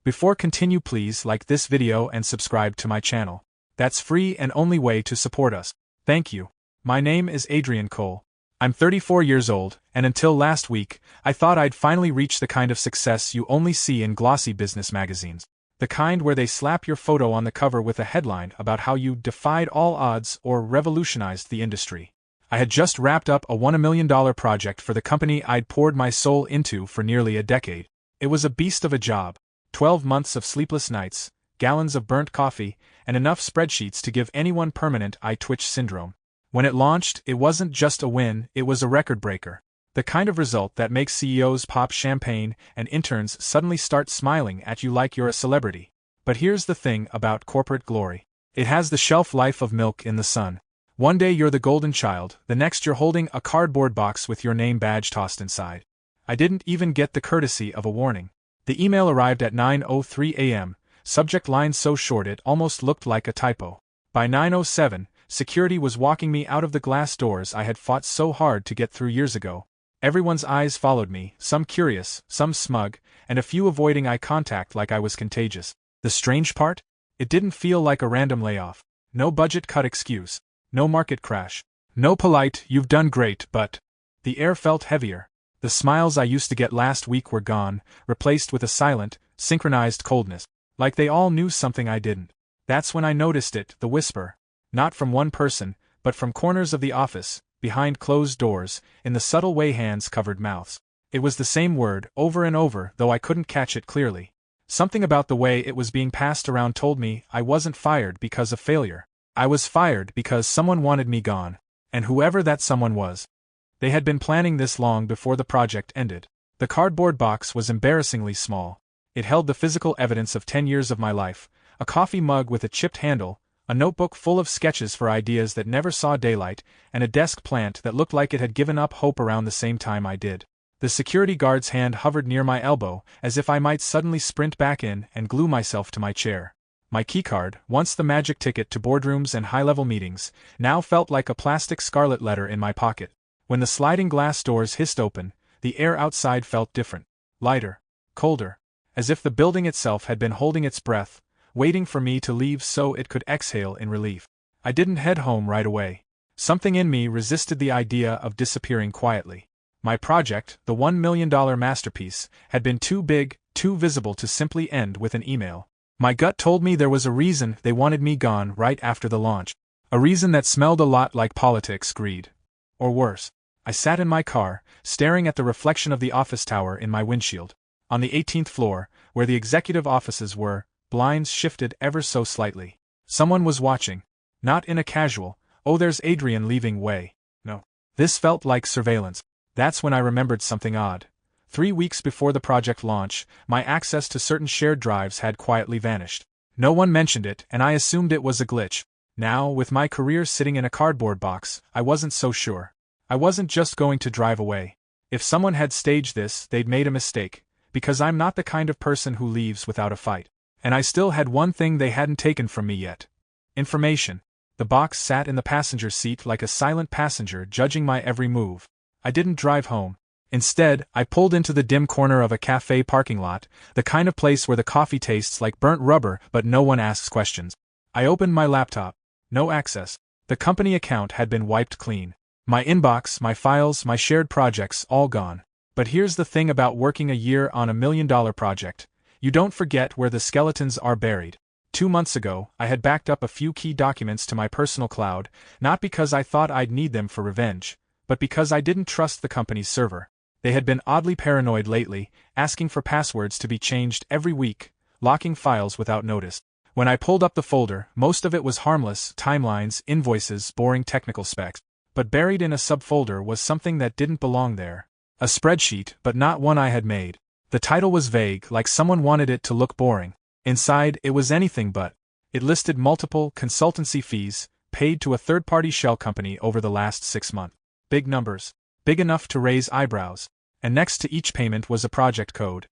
Before continue, please like this video and subscribe to my channel. That's free and only way to support us. Thank you. My name is Adrian Cole. I'm 34 years old, and until last week, I thought I'd finally reached the kind of success you only see in glossy business magazines. The kind where they slap your photo on the cover with a headline about how you defied all odds or revolutionized the industry. I had just wrapped up a $1 million project for the company I'd poured my soul into for nearly a decade. It was a beast of a job. 12 months of sleepless nights, gallons of burnt coffee, and enough spreadsheets to give anyone permanent eye twitch syndrome. When it launched, it wasn't just a win, it was a record breaker. The kind of result that makes CEOs pop champagne and interns suddenly start smiling at you like you're a celebrity. But here's the thing about corporate glory. It has the shelf life of milk in the sun. One day you're the golden child, the next you're holding a cardboard box with your name badge tossed inside. I didn't even get the courtesy of a warning. The email arrived at 9:03 a.m., subject line so short it almost looked like a typo. By 9:07, security was walking me out of the glass doors I had fought so hard to get through years ago. Everyone's eyes followed me, some curious, some smug, and a few avoiding eye contact like I was contagious. The strange part? It didn't feel like a random layoff. No budget cut excuse. No market crash. No polite, "You've done great, but..." The air felt heavier. The smiles I used to get last week were gone, replaced with a silent, synchronized coldness. Like they all knew something I didn't. That's when I noticed it, the whisper. Not from one person, but from corners of the office, behind closed doors, in the subtle way hands covered mouths. It was the same word, over and over, though I couldn't catch it clearly. Something about the way it was being passed around told me I wasn't fired because of failure. I was fired because someone wanted me gone. And whoever that someone was. They had been planning this long before the project ended. The cardboard box was embarrassingly small. It held the physical evidence of 10 years of my life, a coffee mug with a chipped handle, a notebook full of sketches for ideas that never saw daylight, and a desk plant that looked like it had given up hope around the same time I did. The security guard's hand hovered near my elbow, as if I might suddenly sprint back in and glue myself to my chair. My keycard, once the magic ticket to boardrooms and high-level meetings, now felt like a plastic scarlet letter in my pocket. When the sliding glass doors hissed open, the air outside felt different. Lighter. Colder. As if the building itself had been holding its breath, waiting for me to leave so it could exhale in relief. I didn't head home right away. Something in me resisted the idea of disappearing quietly. My project, the $1 million masterpiece, had been too big, too visible to simply end with an email. My gut told me there was a reason they wanted me gone right after the launch. A reason that smelled a lot like politics, greed. Or worse. I sat in my car, staring at the reflection of the office tower in my windshield. On the 18th floor, where the executive offices were, blinds shifted ever so slightly. Someone was watching. Not in a casual, "Oh, there's Adrian leaving" way. No. This felt like surveillance. That's when I remembered something odd. 3 weeks before the project launch, my access to certain shared drives had quietly vanished. No one mentioned it, and I assumed it was a glitch. Now, with my career sitting in a cardboard box, I wasn't so sure. I wasn't just going to drive away. If someone had staged this, they'd made a mistake, because I'm not the kind of person who leaves without a fight. And I still had one thing they hadn't taken from me yet. Information. The box sat in the passenger seat like a silent passenger judging my every move. I didn't drive home. Instead, I pulled into the dim corner of a cafe parking lot, the kind of place where the coffee tastes like burnt rubber but no one asks questions. I opened my laptop. No access. The company account had been wiped clean. My inbox, my files, my shared projects, all gone. But here's the thing about working a year on a $1 million project. You don't forget where the skeletons are buried. 2 months ago, I had backed up a few key documents to my personal cloud, not because I thought I'd need them for revenge, but because I didn't trust the company's server. They had been oddly paranoid lately, asking for passwords to be changed every week, locking files without notice. When I pulled up the folder, most of it was harmless, timelines, invoices, boring technical specs. But buried in a subfolder was something that didn't belong there. A spreadsheet, but not one I had made. The title was vague, like someone wanted it to look boring. Inside, it was anything but. It listed multiple consultancy fees, paid to a third-party shell company over the last 6 months. Big numbers. Big enough to raise eyebrows. And next to each payment was a project code.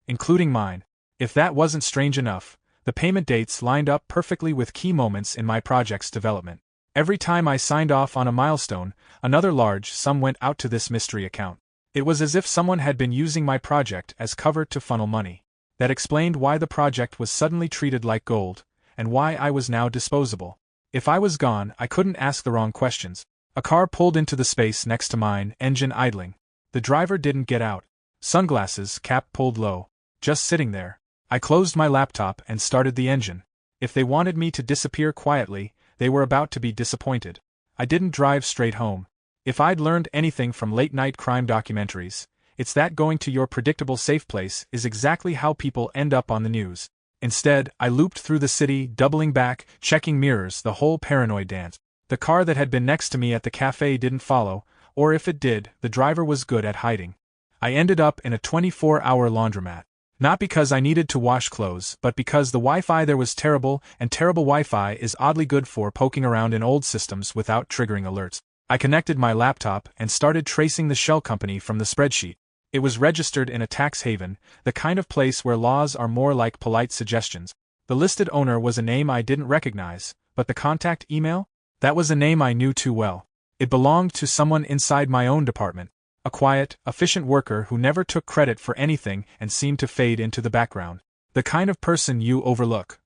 Including mine. If that wasn't strange enough, the payment dates lined up perfectly with key moments in my project's development. Every time I signed off on a milestone, another large sum went out to this mystery account. It was as if someone had been using my project as cover to funnel money. That explained why the project was suddenly treated like gold, and why I was now disposable. If I was gone, I couldn't ask the wrong questions. A car pulled into the space next to mine, engine idling. The driver didn't get out. Sunglasses, cap pulled low. Just sitting there. I closed my laptop and started the engine. If they wanted me to disappear quietly, they were about to be disappointed. I didn't drive straight home. If I'd learned anything from late-night crime documentaries, it's that going to your predictable safe place is exactly how people end up on the news. Instead, I looped through the city, doubling back, checking mirrors, the whole paranoid dance. The car that had been next to me at the cafe didn't follow, or if it did, the driver was good at hiding. I ended up in a 24-hour laundromat. Not because I needed to wash clothes, but because the Wi-Fi there was terrible, and terrible Wi-Fi is oddly good for poking around in old systems without triggering alerts. I connected my laptop and started tracing the shell company from the spreadsheet. It was registered in a tax haven, the kind of place where laws are more like polite suggestions. The listed owner was a name I didn't recognize, but the contact email? That was a name I knew too well. It belonged to someone inside my own department. A quiet, efficient worker who never took credit for anything and seemed to fade into the background. The kind of person you overlook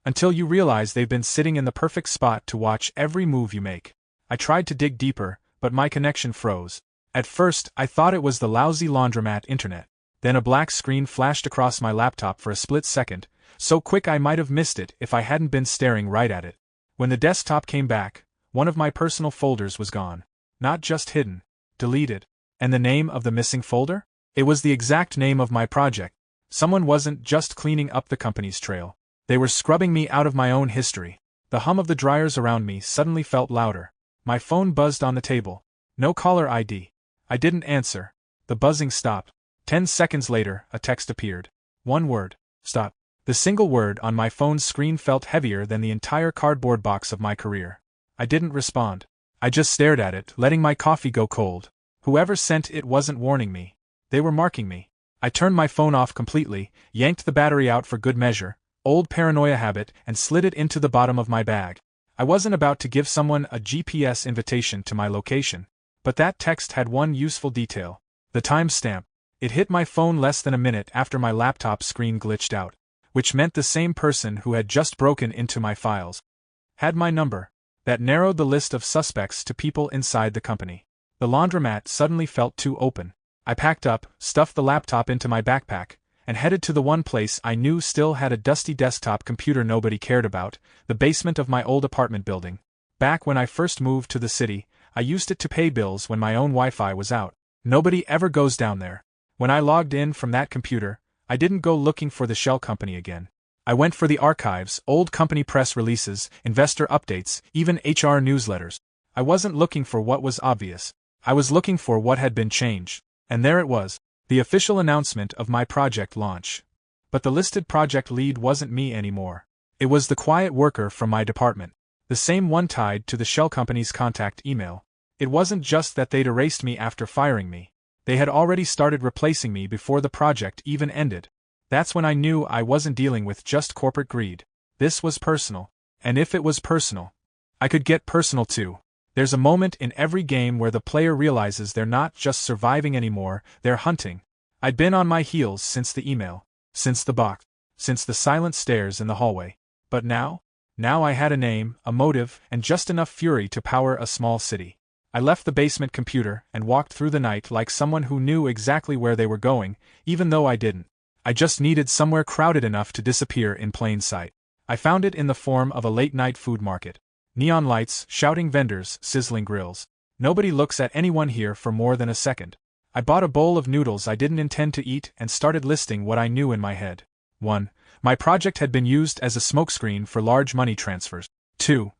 until you realize they've been sitting in the perfect spot to watch every move you make. I tried to dig deeper, but my connection froze. At first, I thought it was the lousy laundromat internet. Then a black screen flashed across my laptop for a split second, so quick I might have missed it if I hadn't been staring right at it. When the desktop came back, one of my personal folders was gone. Not just hidden, deleted. And the name of the missing folder? It was the exact name of my project. Someone wasn't just cleaning up the company's trail. They were scrubbing me out of my own history. The hum of the dryers around me suddenly felt louder. My phone buzzed on the table. No caller ID. I didn't answer. The buzzing stopped. 10 seconds later, a text appeared. One word. Stop. The single word on my phone's screen felt heavier than the entire cardboard box of my career. I didn't respond. I just stared at it, letting my coffee go cold. Whoever sent it wasn't warning me. They were marking me. I turned my phone off completely, yanked the battery out for good measure, old paranoia habit, and slid it into the bottom of my bag. I wasn't about to give someone a GPS invitation to my location. But that text had one useful detail. The timestamp. It hit my phone less than a minute after my laptop screen glitched out. Which meant the same person who had just broken into my files had my number. That narrowed the list of suspects to people inside the company. The laundromat suddenly felt too open. I packed up, stuffed the laptop into my backpack, and headed to the one place I knew still had a dusty desktop computer nobody cared about, the basement of my old apartment building. Back when I first moved to the city, I used it to pay bills when my own Wi-Fi was out. Nobody ever goes down there. When I logged in from that computer, I didn't go looking for the shell company again. I went for the archives, old company press releases, investor updates, even HR newsletters. I wasn't looking for what was obvious. I was looking for what had been changed. And there it was, the official announcement of my project launch. But the listed project lead wasn't me anymore. It was the quiet worker from my department. The same one tied to the shell company's contact email. It wasn't just that they'd erased me after firing me. They had already started replacing me before the project even ended. That's when I knew I wasn't dealing with just corporate greed. This was personal. And if it was personal, I could get personal too. There's a moment in every game where the player realizes they're not just surviving anymore, they're hunting. I'd been on my heels since the email, since the box, since the silent stares in the hallway. But now I had a name, a motive, and just enough fury to power a small city. I left the basement computer and walked through the night like someone who knew exactly where they were going, even though I didn't. I just needed somewhere crowded enough to disappear in plain sight. I found it in the form of a late-night food market. Neon lights, shouting vendors, sizzling grills. Nobody looks at anyone here for more than a second. I bought a bowl of noodles I didn't intend to eat and started listing what I knew in my head. 1. My project had been used as a smokescreen for large money transfers. 2.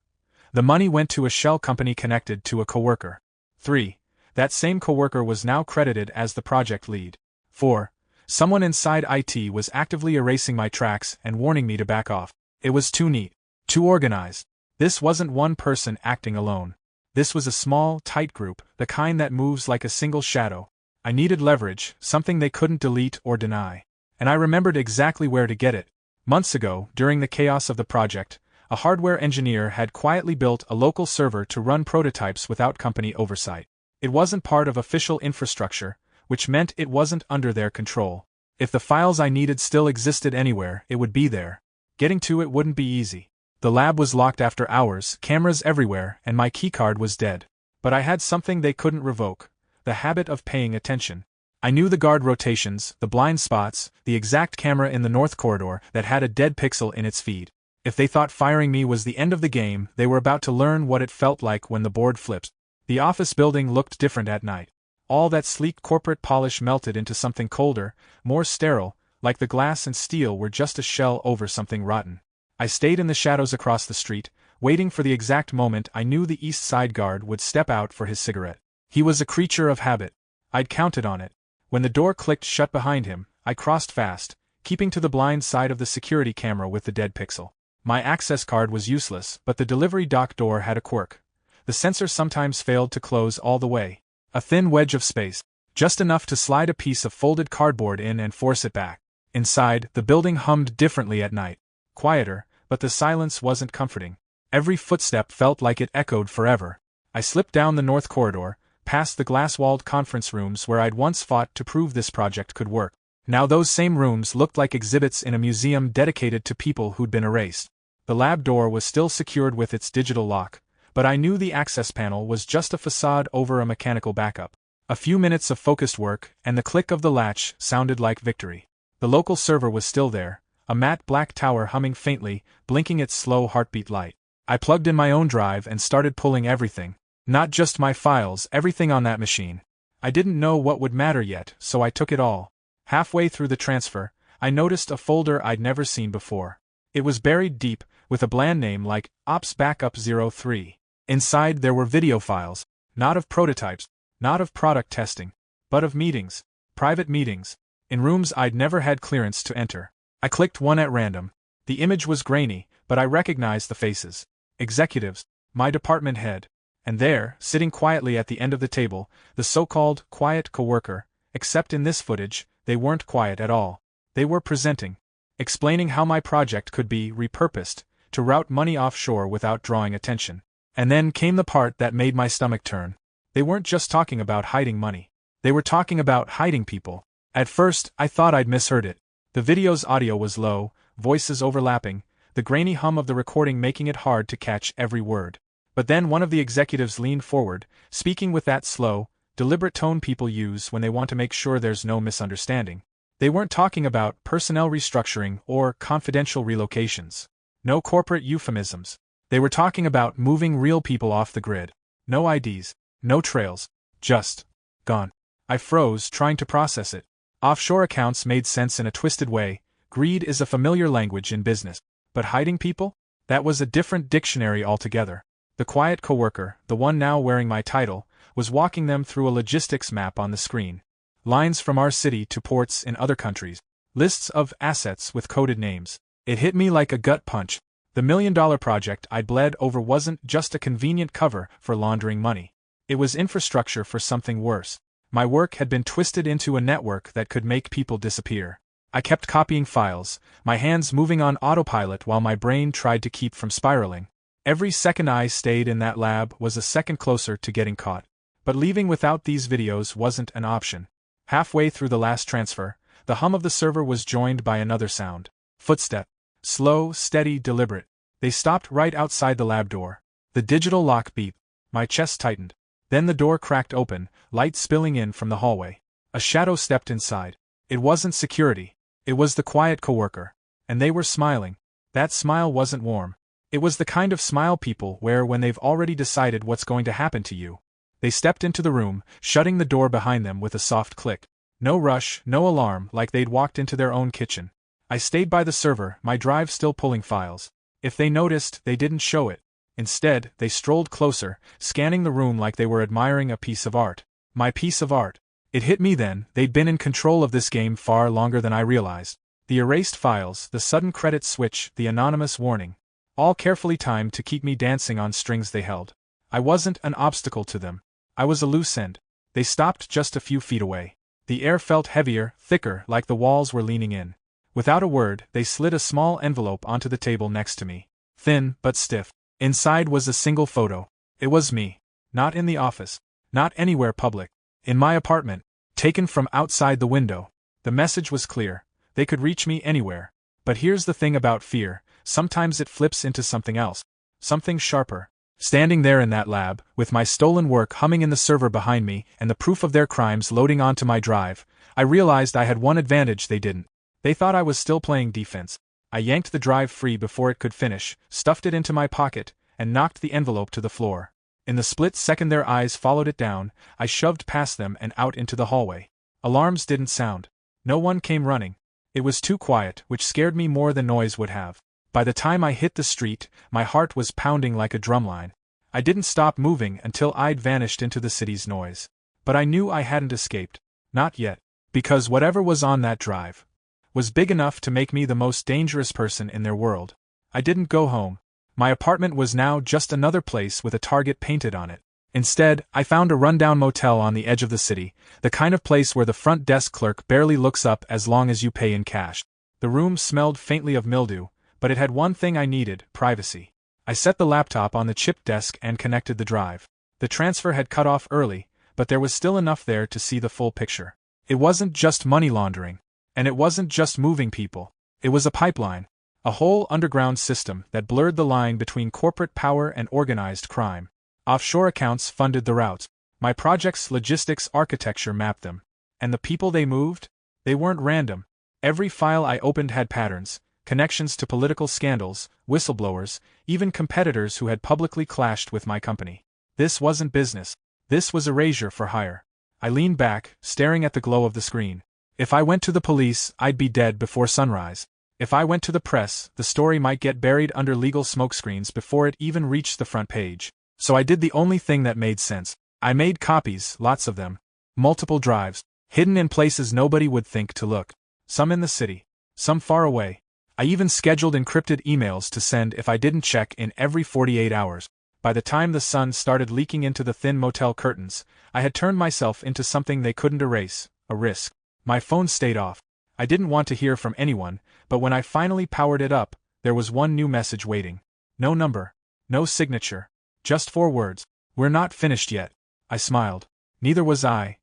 The money went to a shell company connected to a coworker. 3. That same coworker was now credited as the project lead. 4. Someone inside IT was actively erasing my tracks and warning me to back off. It was too neat. Too organized. This wasn't one person acting alone. This was a small, tight group, the kind that moves like a single shadow. I needed leverage, something they couldn't delete or deny. And I remembered exactly where to get it. Months ago, during the chaos of the project, a hardware engineer had quietly built a local server to run prototypes without company oversight. It wasn't part of official infrastructure, which meant it wasn't under their control. If the files I needed still existed anywhere, it would be there. Getting to it wouldn't be easy. The lab was locked after hours, cameras everywhere, and my keycard was dead. But I had something they couldn't revoke: the habit of paying attention. I knew the guard rotations, the blind spots, the exact camera in the north corridor that had a dead pixel in its feed. If they thought firing me was the end of the game, they were about to learn what it felt like when the board flips. The office building looked different at night. All that sleek corporate polish melted into something colder, more sterile, like the glass and steel were just a shell over something rotten. I stayed in the shadows across the street, waiting for the exact moment I knew the East Side guard would step out for his cigarette. He was a creature of habit. I'd counted on it. When the door clicked shut behind him, I crossed fast, keeping to the blind side of the security camera with the dead pixel. My access card was useless, but the delivery dock door had a quirk. The sensor sometimes failed to close all the way. A thin wedge of space, just enough to slide a piece of folded cardboard in and force it back. Inside, the building hummed differently at night. Quieter, but the silence wasn't comforting. Every footstep felt like it echoed forever. I slipped down the north corridor, past the glass-walled conference rooms where I'd once fought to prove this project could work. Now those same rooms looked like exhibits in a museum dedicated to people who'd been erased. The lab door was still secured with its digital lock, but I knew the access panel was just a facade over a mechanical backup. A few minutes of focused work, and the click of the latch sounded like victory. The local server was still there, a matte black tower humming faintly, blinking its slow heartbeat light. I plugged in my own drive and started pulling everything. Not just my files, everything on that machine. I didn't know what would matter yet, so I took it all. Halfway through the transfer, I noticed a folder I'd never seen before. It was buried deep, with a bland name like Ops Backup 03. Inside there were video files, not of prototypes, not of product testing, but of meetings, private meetings, in rooms I'd never had clearance to enter. I clicked one at random. The image was grainy, but I recognized the faces. Executives, my department head, and there, sitting quietly at the end of the table, the so-called quiet coworker, except in this footage, they weren't quiet at all. They were presenting, explaining how my project could be repurposed to route money offshore without drawing attention. And then came the part that made my stomach turn. They weren't just talking about hiding money. They were talking about hiding people. At first, I thought I'd misheard it. The video's audio was low, voices overlapping, the grainy hum of the recording making it hard to catch every word. But then one of the executives leaned forward, speaking with that slow, deliberate tone people use when they want to make sure there's no misunderstanding. They weren't talking about personnel restructuring or confidential relocations. No corporate euphemisms. They were talking about moving real people off the grid. No IDs, no trails, just gone. I froze, trying to process it. Offshore accounts made sense in a twisted way. Greed is a familiar language in business. But hiding people? That was a different dictionary altogether. The quiet coworker, the one now wearing my title, was walking them through a logistics map on the screen. Lines from our city to ports in other countries. Lists of assets with coded names. It hit me like a gut punch. The $1 million project I'd bled over wasn't just a convenient cover for laundering money. It was infrastructure for something worse. My work had been twisted into a network that could make people disappear. I kept copying files, my hands moving on autopilot while my brain tried to keep from spiraling. Every second I stayed in that lab was a second closer to getting caught. But leaving without these videos wasn't an option. Halfway through the last transfer, the hum of the server was joined by another sound. Footstep. Slow, steady, deliberate. They stopped right outside the lab door. The digital lock beeped. My chest tightened. Then the door cracked open, light spilling in from the hallway. A shadow stepped inside. It wasn't security. It was the quiet coworker. And they were smiling. That smile wasn't warm. It was the kind of smile people wear when they've already decided what's going to happen to you. They stepped into the room, shutting the door behind them with a soft click. No rush, no alarm, like they'd walked into their own kitchen. I stayed by the server, my drive still pulling files. If they noticed, they didn't show it. Instead, they strolled closer, scanning the room like they were admiring a piece of art. My piece of art. It hit me then, they'd been in control of this game far longer than I realized. The erased files, the sudden credit switch, the anonymous warning. All carefully timed to keep me dancing on strings they held. I wasn't an obstacle to them. I was a loose end. They stopped just a few feet away. The air felt heavier, thicker, like the walls were leaning in. Without a word, they slid a small envelope onto the table next to me. Thin, but stiff. Inside was a single photo. It was me. Not in the office. Not anywhere public. In my apartment. Taken from outside the window. The message was clear. They could reach me anywhere. But here's the thing about fear, sometimes it flips into something else. Something sharper. Standing there in that lab, with my stolen work humming in the server behind me and the proof of their crimes loading onto my drive, I realized I had one advantage they didn't. They thought I was still playing defense. I yanked the drive free before it could finish, stuffed it into my pocket, and knocked the envelope to the floor. In the split second their eyes followed it down, I shoved past them and out into the hallway. Alarms didn't sound. No one came running. It was too quiet, which scared me more than noise would have. By the time I hit the street, my heart was pounding like a drumline. I didn't stop moving until I'd vanished into the city's noise. But I knew I hadn't escaped. Not yet. Because whatever was on that drive was big enough to make me the most dangerous person in their world. I didn't go home. My apartment was now just another place with a target painted on it. Instead, I found a rundown motel on the edge of the city, the kind of place where the front desk clerk barely looks up as long as you pay in cash. The room smelled faintly of mildew, but it had one thing I needed: privacy. I set the laptop on the chip desk and connected the drive. The transfer had cut off early, but there was still enough there to see the full picture. It wasn't just money laundering. And it wasn't just moving people. It was a pipeline. A whole underground system that blurred the line between corporate power and organized crime. Offshore accounts funded the routes. My project's logistics architecture mapped them. And the people they moved? They weren't random. Every file I opened had patterns, connections to political scandals, whistleblowers, even competitors who had publicly clashed with my company. This wasn't business. This was erasure for hire. I leaned back, staring at the glow of the screen. If I went to the police, I'd be dead before sunrise. If I went to the press, the story might get buried under legal smokescreens before it even reached the front page. So I did the only thing that made sense. I made copies, lots of them. Multiple drives, hidden in places nobody would think to look. Some in the city, some far away. I even scheduled encrypted emails to send if I didn't check in every 48 hours. By the time the sun started leaking into the thin motel curtains, I had turned myself into something they couldn't erase, a risk. My phone stayed off. I didn't want to hear from anyone, but when I finally powered it up, there was one new message waiting. No number. No signature. Just 4 words. "We're not finished yet." I smiled. Neither was I.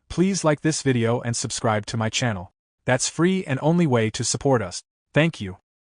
Please like this video and subscribe to my channel. That's free and only way to support us. Thank you.